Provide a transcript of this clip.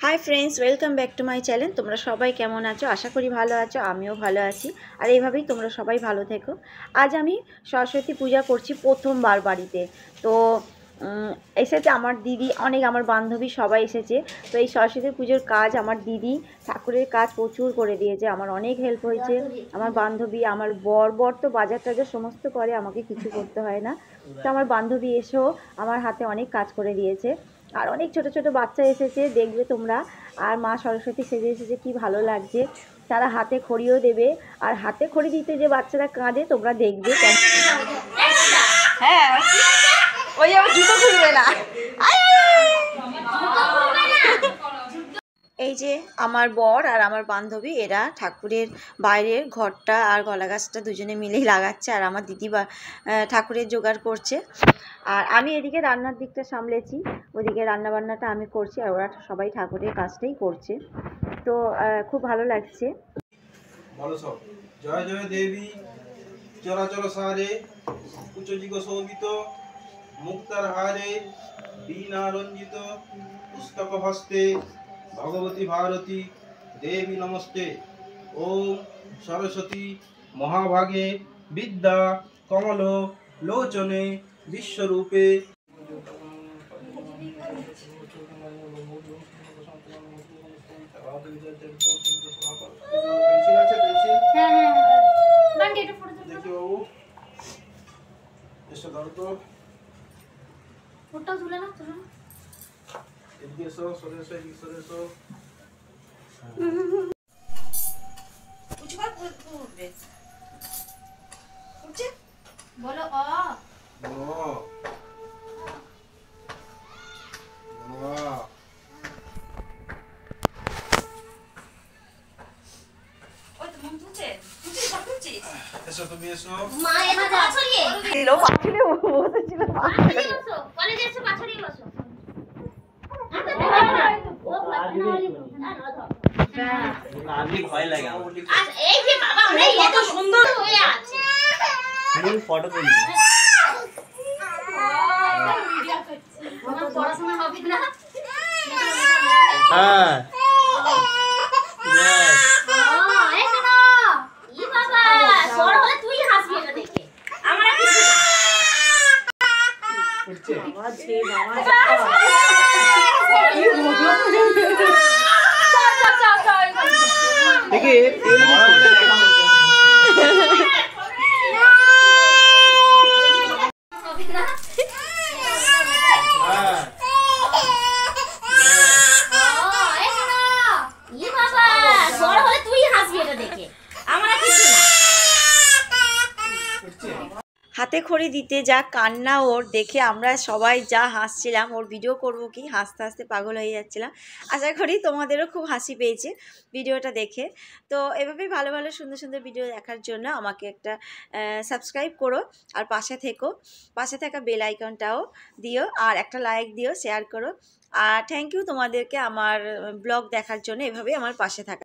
High friends welcome back to my channel. तुम्हारा सबाई केमन आछो? आशा करी भालो आछो, आमिओ भालो आछि और एइभाবেই তোমরা সবাই ভালো থেকো। आज আমি सरस्वती पूजा করছি প্রথমবার বাড়িতে। তো এসেছে আমার দিদি, অনেক আমার বান্ধবী সবাই এসেছে। তো এই সরস্বতী পুজোর কাজ আমার দিদি ঠাকুরের কাজ প্রচুর করে দিয়েছে, আমার অনেক হেল্প হয়েছে। আমার বান্ধবী, আমার বর তো বাজার টাজার সমস্ত করে, আমাকে কিছু করতে হয় না। তো আমার বান্ধবী এসেও আমার হাতে অনেক কাজ করে দিয়েছে। আর অনেক ছোট ছোট বাচ্চা এসেছে, দেখবে তোমরা। আর মা সরস্বতী সেজে এসেছে, কি ভালো লাগছে। তারা হাতে খড়িও দেবে, আর হাতে খড়ি দিতে যে বাচ্চারা কাঁদে তোমরা দেখবে। হ্যাঁ, ওই আমার জুতো খুলবে না। এই যে আমার বর আর আমার বান্ধবী, এরা ঠাকুরের বাইরের ঘরটা আর গলা গাছটা দুজনে মিলেই লাগাচ্ছে, আর আমার দিদি ঠাকুরের জোগাড় করছে। আর আমি এদিকে রান্নার দিকটা সামলেছি, ওদিকে রান্নাবান্নাটা আমি করছি, আর ওরা সবাই ঠাকুরের কাজটাই করছে। তো খুব ভালো লাগছে। বলো সব। জয় জয় দেবী চরাচর সারে উচ্চজিগ শোভিত মুক্তার হারে বীণা রঞ্জিত পুস্তক হস্তে ভগবতী ভারতী দেবী নমস্তে। ওম সরস্বতী মহাভাগে বিদ্যা কমল লোচনে বিশ্বরূপে। বলো তুমি এসো। মা এসে পাছড়িয়ে দিলো, পাছড়ে বসেছিল, পাছড়িয়ে বসো, কলেজে এসে পাছড়িয়ে বসো। আমি ভয় লাগে আমার। আর এই যে বাবা অনেক এত সুন্দর হয়ে আছে। মূল ফটো তুলি। আমার পড়াশোনা হবে না। হ্যাঁ। Yes. এই শোনো। ই বাবা, বড় হলে তুই হাসবি এটা দেখে। আমার আর কিছু না। বাবা ছে বাবা। দেখি বড় হলে দেখা হবে। হবে না। হ্যাঁ। এই শোনো। ই বাবা, বড় হলে তুই হাসবি এটা দেখে। আমার আর কিছু না। হাতে খড়ি দিতে যা কান্না ওর, দেখে আমরা সবাই যা হাসছিলাম। ওর ভিডিও করব কি, হাসতে হাসতে পাগল হয়ে যাচ্ছিলাম। আশা করি তোমাদেরও খুব হাসি পেয়েছে ভিডিওটা দেখে। তো এভাবেই ভালো ভালো সুন্দর সুন্দর ভিডিও দেখার জন্য আমাকে একটা সাবস্ক্রাইব করো, আর পাশে থেকো। পাশে থাকা বেল আইকনটাও দিও, আর একটা লাইক দিও, শেয়ার করো। আর থ্যাংক ইউ তোমাদেরকে আমার ব্লগ দেখার জন্য, এভাবেই আমার পাশে থাকা।